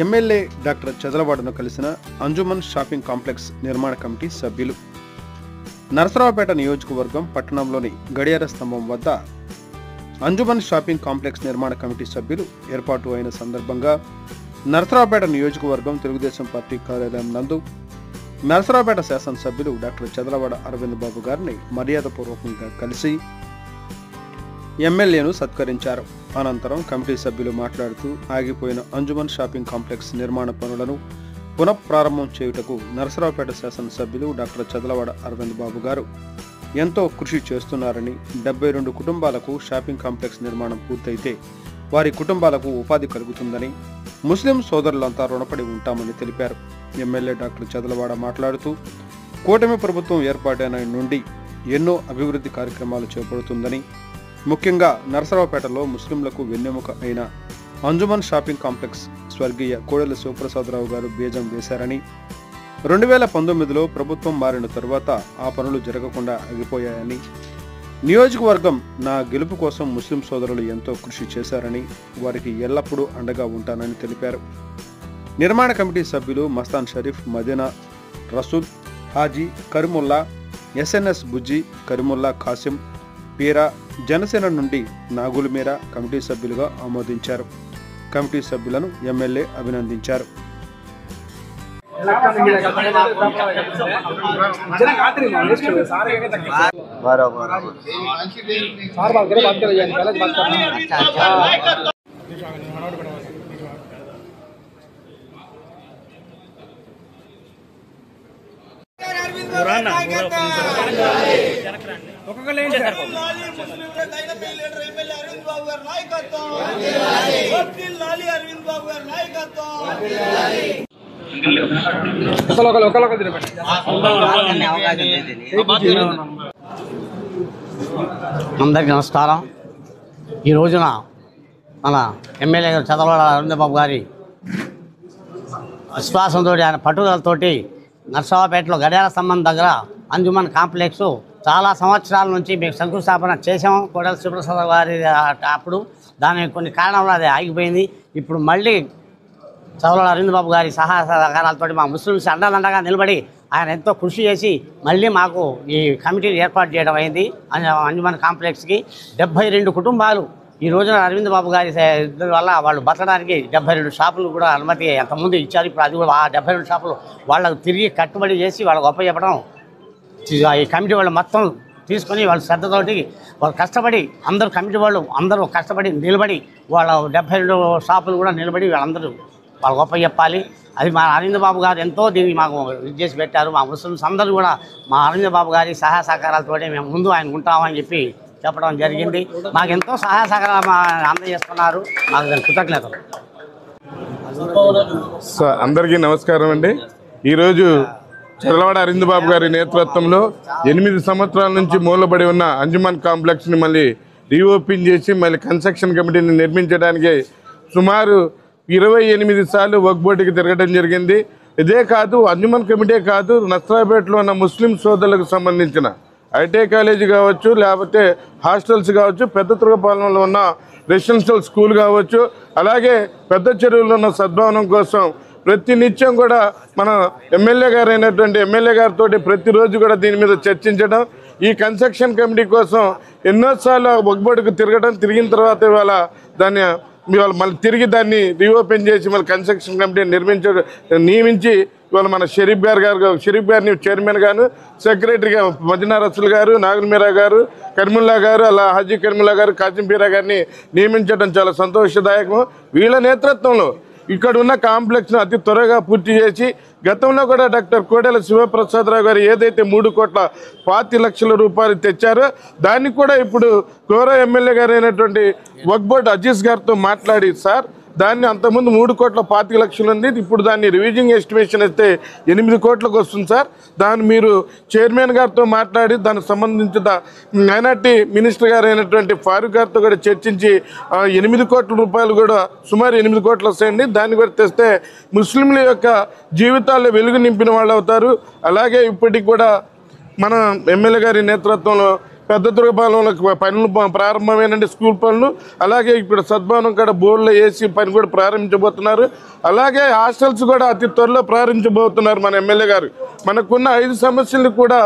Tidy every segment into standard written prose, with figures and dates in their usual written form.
MLA doctor చదలవాడను కలిసిన Anjuman shopping complex నిర్మాణ committee సభ్యులు. నరసరావుపేట నియోజకవర్గం పట్టణంలోని గడియార స్తంభం వద్ద అంజుమన్ షాపింగ్ కాంప్లెక్స్ నిర్మాణ కమిటీ సభ్యులు ఏర్పాటు అయిన సందర్భంగా నరసరావుపేట నియోజకవర్గం తెలుగుదేశం పార్టీ కార్యాలయం నందు నరసరావుపేట శాసనసభ్యులు డాక్టర్ చదలవాడ అరవింద్ బాబు గారిని మర్యాదపూర్వకంగా కలిసి ఎమ్మెల్యేను సత్కరించారు. అనంతరం కమిటీ సభ్యులు మాట్లాడుతూ ఆగిపోయిన అంజుమన్ షాపింగ్ కాంప్లెక్స్ నిర్మాణ పనులను పునఃప్రారంభం చేయుటకు నరసరావుపేట శాసనసభ్యులు డాక్టర్ చదలవాడ అరవింద్ బాబు గారు ఎంతో కృషి చేస్తున్నారని, 72 కుటుంబాలకు షాపింగ్ కాంప్లెక్స్ నిర్మాణం పూర్తయితే వారి కుటుంబాలకు ఉపాధి కలుగుతుందని, ముస్లిం సోదరులంతా రుణపడి ఉంటామని తెలిపారు. ఎమ్మెల్యే డాక్టర్ చదలవాడ మాట్లాడుతూ కూటమి ప్రభుత్వం ఏర్పాటైన నుండి ఎన్నో అభివృద్ధి కార్యక్రమాలు చేపడుతుందని, ముఖ్యంగా నరసరావుపేటలో ముస్లింలకు వెన్నెముక అయిన అంజుమన్ షాపింగ్ కాంప్లెక్స్ స్వర్గీయ కోడెల శివప్రసాదరావు గారు బీజం వేశారని, 2019లో ప్రభుత్వం మారిన తరువాత ఆ పనులు జరగకుండా ఆగిపోయాయని, నియోజకవర్గం నా గెలుపు కోసం ముస్లిం సోదరులు ఎంతో కృషి చేశారని, వారికి ఎల్లప్పుడూ అండగా ఉంటానని తెలిపారు. నిర్మాణ కమిటీ సభ్యులు మస్తాన్ షరీఫ్, మదీనా, రసూల్, హాజీ, కరీముల్లా, ఎస్ఎన్ఎస్ బుజ్జి, కరీముల్లా, ఖాసిం, పీరా, జనసేన నుండి నాగులు మీరా కమిటీ సభ్యులుగా ఆమోదించారు. కమిటీ సభ్యులను ఎమ్మెల్యే అభినందించారు. అందరికీ నమస్కారం. ఈ రోజున మన ఎమ్మెల్యే గారు చదలవాడ అరవింద్ బాబు గారి విశ్వాసంతో, ఆయన పట్టుదలతోటి నరసరావుపేటలో గడియార స్తంభం దగ్గర అంజుమన్ కాంప్లెక్స్ చాలా సంవత్సరాల నుంచి మేము శంకుస్థాపన చేసాము. కోడెల శివప్రసాద్ గారి అప్పుడు దాని కొన్ని కారణాలు అది ఆగిపోయింది. ఇప్పుడు మళ్ళీ చదలవాడ అరవింద్ బాబు గారి సహాయ సహకారాలతో మా ముస్లిమ్స్ అండదండగా నిలబడి ఆయన ఎంతో కృషి చేసి మళ్ళీ మాకు ఈ కమిటీని ఏర్పాటు చేయడం అయింది. అంజుమన్ కాంప్లెక్స్కి 72 కుటుంబాలు ఈ రోజున అరవింద్ బాబు గారి వల్ల వాళ్ళు బతకడానికి 72 షాపులు కూడా అనుమతి ఎంతమంది ఇచ్చారు. ఇప్పుడు అది కూడా ఆ 72 షాపులు వాళ్ళకు తిరిగి కట్టుబడి చేసి వాళ్ళకు గొప్ప చెప్పడం ఈ కమిటీ వాళ్ళు మొత్తం తీసుకొని వాళ్ళ శ్రద్ధతోటి వాళ్ళు కష్టపడి అందరూ కమిటీ వాళ్ళు అందరూ కష్టపడి నిలబడి వాళ్ళ 72 షాపులు కూడా నిలబడి వాళ్ళందరూ వాళ్ళు గొప్ప చెప్పాలి. అది మా అరవింద్ బాబు గారు ఎంతో దీన్ని మాకు ఇది చేసి పెట్టారు. మా ముస్లిమ్స్ అందరూ కూడా మా అరవింద్ బాబు గారి సహాయ సహకారాలతో మేము ముందు ఆయన ఉంటామని చెప్పి చెప్పడం జరిగింది. మాకు ఎంతో సహాయ సహకారం అందజేస్తున్నారు. మాకు దాని కృతజ్ఞతలు. అందరికీ నమస్కారం అండి. ఈరోజు చదలవాడ అరవింద్ బాబు గారి నేతృత్వంలో 8 సంవత్సరాల నుంచి మూలబడి ఉన్న అంజుమన్ కాంప్లెక్స్ని మళ్ళీ రీఓపెన్ చేసి మళ్ళీ కన్స్ట్రక్షన్ కమిటీని నిర్మించడానికి సుమారు 28 సార్లు వర్క్ బోర్డుకి తిరగడం జరిగింది. ఇదే కాదు, అంజుమన్ కమిటీ కాదు, నరసరావుపేటలో ఉన్న ముస్లిం సోదరులకు సంబంధించిన ఐటీ కాలేజీ కావచ్చు, లేకపోతే హాస్టల్స్ కావచ్చు, పెద్ద తురగపాలెంలో ఉన్న రెసిడెన్షియల్ స్కూల్ కావచ్చు, అలాగే పెద్ద చెరువులో ఉన్న సద్భవనం కోసం ప్రతి నిత్యం కూడా మన ఎమ్మెల్యే గారు అయినటువంటి ఎమ్మెల్యే గారితో ప్రతిరోజు కూడా దీని మీద చర్చించడం, ఈ కన్స్ట్రక్షన్ కమిటీ కోసం ఎన్నోసార్లు వర్క్ బోర్డుకు తిరిగిన తర్వాత ఇవాళ దాన్ని మళ్ళీ తిరిగి దాన్ని రీఓపెన్ చేసి మళ్ళీ కన్స్ట్రక్షన్ కమిటీ నియమించి ఇవాళ మన షరీఫ్ గారిని చైర్మన్ గాను, సెక్రటరీగా మదీనా రసూల్ గారు, నాగుల్ మీరా గారు, కరీముల్లా గారు, అలా హాజీ కరీముల్లా గారు, కాసిం పీరా గారిని నియమించడం చాలా సంతోషదాయకం. వీళ్ళ నేతృత్వంలో ఇక్కడ ఉన్న కాంప్లెక్స్ను అతి త్వరగా పూర్తి చేసి, గతంలో కూడా డాక్టర్ కోడెల శివప్రసాదరావు గారు ఏదైతే 3,25,00,000 రూపాయలు తెచ్చారో దాన్ని కూడా ఇప్పుడు గౌరవ ఎమ్మెల్యే గారు అయినటువంటి వర్క్ బోర్డు అజీజ్ గారితో మాట్లాడి, సార్ దాన్ని అంతకుముందు 3,25,00,000 ఉంది, ఇప్పుడు దాన్ని రివిజింగ్ ఎస్టిమేషన్ ఇస్తే 8 కోట్లకు వస్తుంది సార్, దాన్ని మీరు చైర్మన్ గారితో మాట్లాడి దానికి సంబంధించిన మైనార్టీ మినిస్టర్ గారు అయినటువంటి ఫారూక్ గారితో కూడా చర్చించి 8 కోట్ల రూపాయలు కూడా సుమారు 8 కోట్లు వస్తాయండి, దాన్ని కూడా తెస్తే ముస్లింల యొక్క జీవితాల్లో వెలుగు నింపిన వాళ్ళు అవుతారు. అలాగే ఇప్పటికి కూడా మన ఎమ్మెల్యే గారి నేతృత్వంలో పెద్ద దుర్గపాలెంలో పనులు ప్రారంభమైనండి, స్కూల్ పనులు. అలాగే ఇప్పుడు సద్భవనం కూడా బోర్డులో వేసి పని కూడా ప్రారంభించబోతున్నారు. అలాగే హాస్టల్స్ కూడా అతి త్వరలో ప్రారంభించబోతున్నారు మన ఎమ్మెల్యే గారు. మనకున్న 5 సమస్యలు కూడా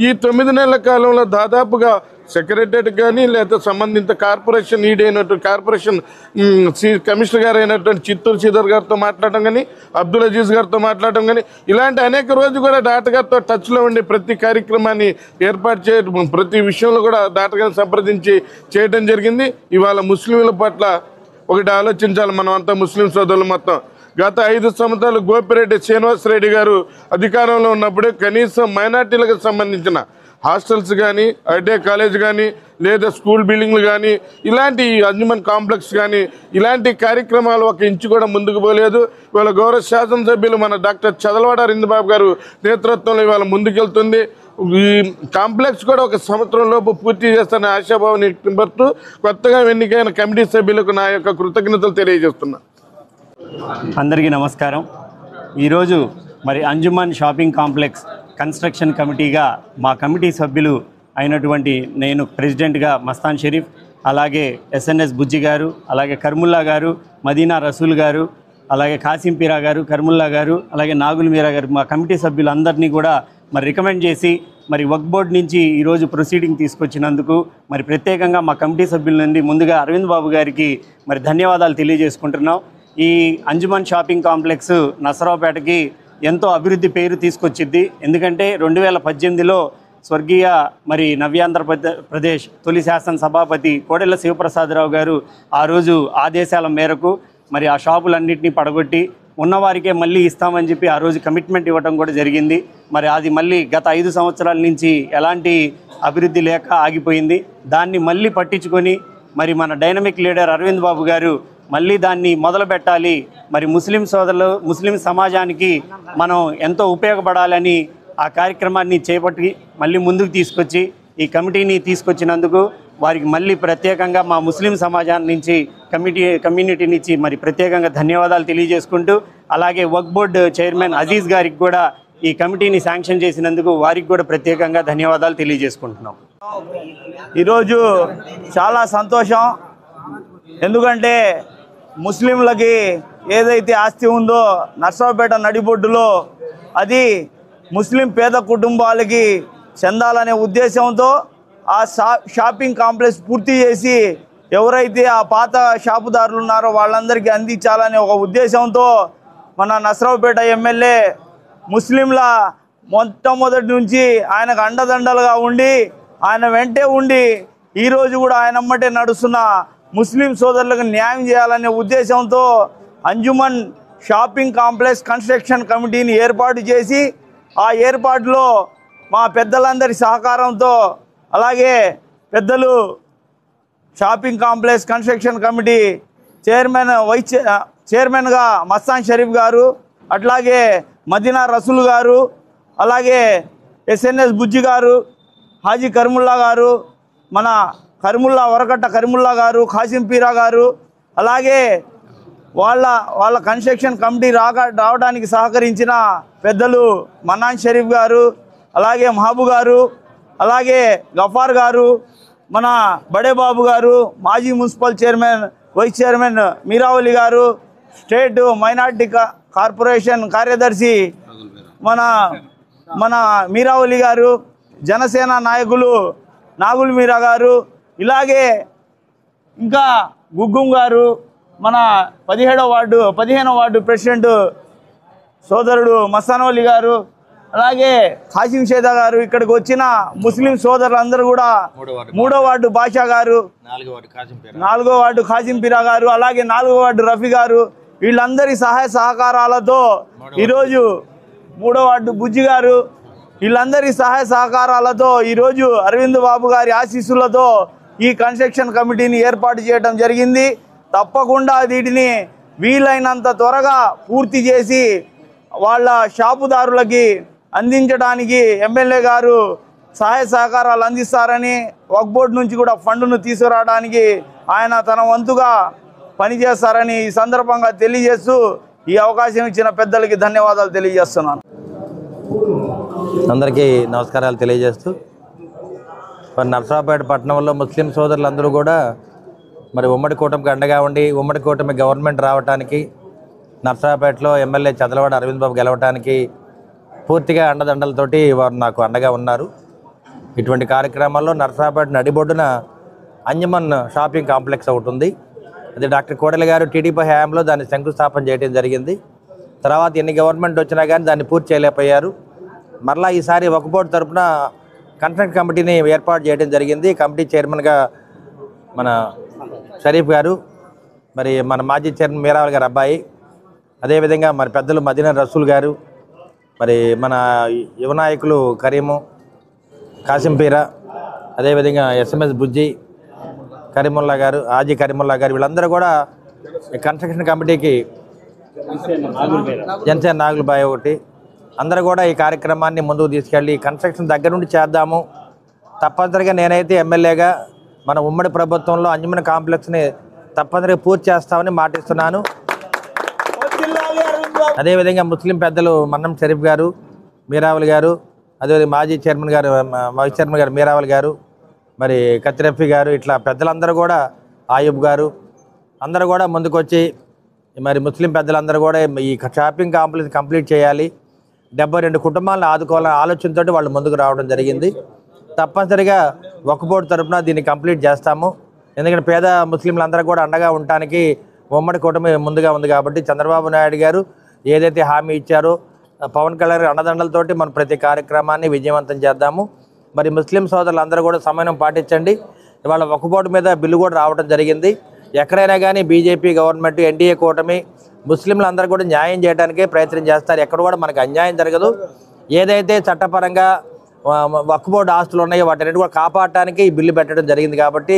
ఈ 9 నెలల కాలంలో దాదాపుగా సెక్రటరియట్ కానీ లేదా సంబంధిత కార్పొరేషన్ ఈడీ అయినటువంటి కార్పొరేషన్ కమిషనర్ గారు అయినటువంటి చిత్తూరు శ్రీధర్ గారితో మాట్లాడడం కానీ, అబ్దుల్ అజీజ్ గారితో మాట్లాడడం కానీ, ఇలాంటి అనేక రోజు కూడా డాక్టర్ గారితో టచ్లో ఉండి ప్రతి కార్యక్రమాన్ని ఏర్పాటు చేయడం, ప్రతి విషయంలో కూడా డాక్టర్ గారిని సంప్రదించి చేయడం జరిగింది. ఇవాళ ముస్లింల పట్ల ఒకటి ఆలోచించాలి మనం అంతా, ముస్లిం సోదరులు మొత్తం. గత 5 సంవత్సరాలు గోపిరెడ్డి శ్రీనివాసరెడ్డి గారు అధికారంలో ఉన్నప్పుడే కనీసం మైనార్టీలకు సంబంధించిన హాస్టల్స్ కానీ, ఐటీఐ కాలేజ్ కానీ, లేదా స్కూల్ బిల్డింగ్లు కానీ, ఇలాంటి అంజుమన్ కాంప్లెక్స్ కానీ, ఇలాంటి కార్యక్రమాలు ఒక ఇంచు కూడా ముందుకు పోలేదు. ఇవాళ గౌరవ శాసనసభ్యులు మన డాక్టర్ చదలవాడ అరవిందబాబు గారు నేతృత్వంలో ఇవాళ ముందుకెళ్తుంది. ఈ కాంప్లెక్స్ కూడా ఒక సంవత్సరం లోపు పూర్తి చేస్తానని ఆశాభావాన్ని వ్యక్తపరుస్తూ కొత్తగా ఎన్నికైన కమిటీ సభ్యులకు నా యొక్క కృతజ్ఞతలు తెలియజేస్తున్నా. అందరికీ నమస్కారం. ఈరోజు మరి అంజుమన్ షాపింగ్ కాంప్లెక్స్ కన్స్ట్రక్షన్ కమిటీగా మా కమిటీ సభ్యులు అయినటువంటి నేను ప్రెసిడెంట్గా మస్తాన్ షరీఫ్, అలాగే ఎస్ఎన్ఎస్ బుజ్జి గారు, అలాగే కర్ముల్లా గారు, మదీనా రసూల్ గారు, అలాగే కాసింపీరా గారు, కర్ముల్లా గారు, అలాగే నాగుల్ మీరా గారు, మా కమిటీ సభ్యులందరినీ కూడా మరి రికమెండ్ చేసి మరి వక్ఫ్ బోర్డు నుంచి ఈరోజు ప్రొసీడింగ్ తీసుకొచ్చినందుకు మరి ప్రత్యేకంగా మా కమిటీ సభ్యుల నుండి ముందుగా అరవింద్ బాబు గారికి మరి ధన్యవాదాలు తెలియజేసుకుంటున్నాం. ఈ అంజుమన్ షాపింగ్ కాంప్లెక్స్ నసరావుపేటకి ఎంతో అభివృద్ధి పేరు తీసుకొచ్చిద్ది. ఎందుకంటే 2018లో స్వర్గీయ మరి నవ్యాంధ్రప్రదేశ్ తొలి శాసన సభాపతి కోడెల శివప్రసాదరావు గారు ఆ రోజు ఆదేశాల మేరకు మరి ఆ షాపులన్నింటినీ పడగొట్టి ఉన్నవారికే మళ్ళీ ఇస్తామని చెప్పి ఆ రోజు కమిట్మెంట్ ఇవ్వడం కూడా జరిగింది. మరి అది మళ్ళీ గత 5 సంవత్సరాల నుంచి ఎలాంటి అభివృద్ధి లేక ఆగిపోయింది. దాన్ని మళ్ళీ పట్టించుకొని మరి మన డైనమిక్ లీడర్ అరవింద్ బాబు గారు మళ్ళీ దాన్ని మొదలు పెట్టాలి, మరి ముస్లిం సోదరులు ముస్లిం సమాజానికి మనం ఎంతో ఉపయోగపడాలని ఆ కార్యక్రమాన్ని చేపట్టి మళ్ళీ ముందుకు తీసుకొచ్చి ఈ కమిటీని తీసుకొచ్చినందుకు వారికి మళ్ళీ ప్రత్యేకంగా మా ముస్లిం సమాజాన్ని నుంచి కమ్యూనిటీ నుంచి మరి ప్రత్యేకంగా ధన్యవాదాలు తెలియజేసుకుంటూ, అలాగే వక్ఫ్ బోర్డు చైర్మన్ అజీజ్ గారికి కూడా ఈ కమిటీని శాంక్షన్ చేసినందుకు వారికి కూడా ప్రత్యేకంగా ధన్యవాదాలు తెలియజేసుకుంటున్నాం. ఈరోజు చాలా సంతోషం. ఎందుకంటే ముస్లింలకి ఏదైతే ఆస్తి ఉందో నర్సరావుపేట నడిబొడ్డులో అది ముస్లిం పేద కుటుంబాలకి చెందాలనే ఉద్దేశంతో ఆ షాపింగ్ కాంప్లెక్స్ పూర్తి చేసి ఎవరైతే ఆ పాత షాపుదారులు ఉన్నారో వాళ్ళందరికీ అందించాలనే ఒక ఉద్దేశంతో మన నర్సరావుపేట ఎమ్మెల్యే ముస్లింల మొట్టమొదటి నుంచి ఆయనకు అండదండలుగా ఉండి ఆయన వెంటే ఉండి ఈరోజు కూడా ఆయన అమ్మటే నడుస్తున్న ముస్లిం సోదరులకు న్యాయం చేయాలనే ఉద్దేశంతో అంజుమన్ షాపింగ్ కాంప్లెక్స్ కన్స్ట్రక్షన్ కమిటీని ఏర్పాటు చేసి ఆ ఏర్పాటులో మా పెద్దలందరి సహకారంతో, అలాగే పెద్దలు షాపింగ్ కాంప్లెక్స్ కన్స్ట్రక్షన్ కమిటీ చైర్మన్గా మస్తాన్ షరీఫ్ గారు, అట్లాగే మదీనా రసూల్ గారు, అలాగే ఎస్ఎన్ఎస్ బుజ్జి గారు, హాజీ కర్ముల్లా గారు, మన వరకట్ట కర్ముల్లా గారు, కాసింపీరా గారు, అలాగే వాళ్ళ కన్స్ట్రక్షన్ కమిటీ రావడానికి సహకరించిన పెద్దలు మన్నాన్ షరీఫ్ గారు, అలాగే మహబూ గారు, అలాగే గఫార్ గారు, మన బడేబాబు గారు, మాజీ మున్సిపల్ వైస్ చైర్మన్ మీరావలి గారు, స్టేట్ మైనార్టీ కార్పొరేషన్ కార్యదర్శి మన మీరావలి గారు, జనసేన నాయకులు నాగుల్ మీరా గారు, ఇలాగే ఇంకా గుగ్గం గారు, మన 15వ వార్డు ప్రెసిడెంట్ సోదరుడు మస్తానవలి గారు, అలాగే ఖాసిం షేదా గారు, ఇక్కడికి వచ్చిన ముస్లిం సోదరులందరూ కూడా 3వ వార్డు బాషా గారు, 4వ వార్డు కాసింపీరా గారు, అలాగే 4వ వార్డు రఫీ గారు, వీళ్ళందరి సహాయ సహకారాలతో ఈరోజు 3వ వార్డు బుజ్జి గారు, వీళ్ళందరి సహాయ సహకారాలతో ఈరోజు అరవింద్ బాబు గారి ఆశీస్సులతో ఈ కన్స్ట్రక్షన్ కమిటీని ఏర్పాటు చేయడం జరిగింది. తప్పకుండా వీటిని వీలైనంత త్వరగా పూర్తి చేసి వాళ్ళ షాపుదారులకి అందించడానికి ఎమ్మెల్యే గారు సహాయ సహకారాలు అందిస్తారని, వక్ఫ్ బోర్డు నుంచి కూడా ఫండ్ను తీసుకురావడానికి ఆయన తన వంతుగా పనిచేస్తారని ఈ సందర్భంగా తెలియజేస్తూ ఈ అవకాశం ఇచ్చిన పెద్దలకి ధన్యవాదాలు తెలియజేస్తున్నాను. అందరికీ నమస్కారాలు తెలియజేస్తూ మరి నరసరావుపేట పట్టణంలో ముస్లిం సోదరులందరూ కూడా మరి ఉమ్మడి కూటమికి అండగా ఉండి ఉమ్మడి కూటమి గవర్నమెంట్ రావడానికి, నరసరావుపేటలో ఎమ్మెల్యే చదలవాడ అరవింద్ బాబు గెలవడానికి పూర్తిగా అండదండలతోటి వారు నాకు అండగా ఉన్నారు. ఇటువంటి కార్యక్రమాల్లో నరసరావుపేట నడిబొడ్డున అంజుమన్ షాపింగ్ కాంప్లెక్స్ ఒకటి ఉంది. అది డాక్టర్ కోడెల గారు టీడీపీ హయాంలో దాన్ని శంకుస్థాపన చేయడం జరిగింది. తర్వాత ఎన్ని గవర్నమెంట్ వచ్చినా కానీ దాన్ని పూర్తి చేయలేకపోయారు. మరలా ఈసారి వక్ఫ్ తరఫున కన్సల్ట్ కమిటీని ఏర్పాటు చేయడం జరిగింది. కమిటీ చైర్మన్గా మన షరీఫ్ గారు, మరి మన మాజీ చైర్మన్ మీరావల్ గారు అబ్బాయి, అదేవిధంగా మరి పెద్దలు మదీనా రసూల్ గారు, మరి మన యువ నాయకులు కరీము కాసింపీరా, అదేవిధంగా ఎస్ఎంఎస్ బుజ్జి కరీముల్లా గారు, ఆజీ కరీముల్లా గారు, వీళ్ళందరూ కూడా కన్స్ట్రక్షన్ కమిటీకి, జనసేన నాగులబాయ్ ఒకటి, అందరూ కూడా ఈ కార్యక్రమాన్ని ముందుకు తీసుకెళ్ళి కన్స్ట్రక్షన్ దగ్గర నుండి చేద్దాము. తప్పనిసరిగా నేనైతే ఎమ్మెల్యేగా మన ఉమ్మడి ప్రభుత్వంలో అంజుమన్ కాంప్లెక్స్ని తప్పనిసరిగా పూర్తి చేస్తామని మాటిస్తున్నాను. అదేవిధంగా ముస్లిం పెద్దలు మన్నం షరీఫ్ గారు, మీరావల్ గారు, అదేవిధంగా మాజీ చైర్మన్ గారు, వైస్ చైర్మన్ గారు మీరావల్ గారు, మరి కత్తిరఫీ గారు, ఇట్లా పెద్దలందరూ కూడా, ఆయుబ్ గారు, అందరూ కూడా ముందుకొచ్చి మరి ముస్లిం పెద్దలందరూ కూడా ఈ షాపింగ్ కాంప్లెక్స్ కంప్లీట్ చేయాలి, 72 కుటుంబాలను ఆదుకోవాలనే ఆలోచనతో వాళ్ళు ముందుకు రావడం జరిగింది. తప్పనిసరిగా వక్ఫ్ తరఫున దీన్ని కంప్లీట్ చేస్తాము. ఎందుకంటే పేద ముస్లింలందరూ కూడా అండగా ఉండటానికి ఉమ్మడి కూటమి ముందుగా ఉంది కాబట్టి చంద్రబాబు నాయుడు గారు ఏదైతే హామీ ఇచ్చారో పవన్ కళ్యాణ్ అండదండలతోటి మనం ప్రతి కార్యక్రమాన్ని విజయవంతం చేద్దాము. మరి ముస్లిం సోదరులందరూ కూడా సమన్వయం పాటించండి. ఇవాళ వక్ఫ్ మీద బిల్లు కూడా రావడం జరిగింది. ఎక్కడైనా కానీ బీజేపీ గవర్నమెంట్, ఎన్డీఏ కూటమి ముస్లింలందరూ కూడా న్యాయం చేయడానికే ప్రయత్నం చేస్తారు. ఎక్కడ కూడా మనకు అన్యాయం జరగదు. ఏదైతే చట్టపరంగా వక్ఫ్ ఆస్తులు ఉన్నాయో వాటిని కూడా కాపాడటానికి ఈ బిల్లు పెట్టడం జరిగింది కాబట్టి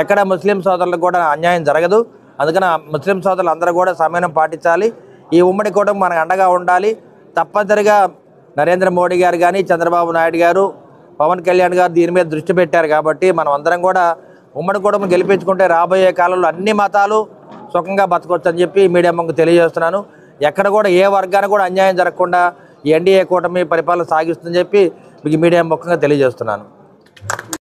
ఎక్కడ ముస్లిం సోదరులకు కూడా అన్యాయం జరగదు. అందుకని ముస్లిం సోదరులు అందరూ కూడా సమన్వయం పాటించాలి. ఈ ఉమ్మడి కూటమి మనకు అండగా ఉండాలి. తప్పనిసరిగా నరేంద్ర మోడీ గారు కానీ, చంద్రబాబు నాయుడు గారు, పవన్ కళ్యాణ్ గారు దీని మీద దృష్టి పెట్టారు కాబట్టి మనం అందరం కూడా ఉమ్మడి కూటమి గెలిపించుకుంటే రాబోయే కాలంలో అన్ని మతాలు సుఖంగా బతకొచ్చు అని చెప్పి మీడియా ముందు తెలియజేస్తున్నాను. ఎక్కడ కూడా ఏ వర్గానికి కూడా అన్యాయం జరగకుండా ఈ ఎన్డీఏ కూటమి పరిపాలన సాగిస్తుందని చెప్పి మీకు మీడియా ముఖంగా తెలియజేస్తున్నాను.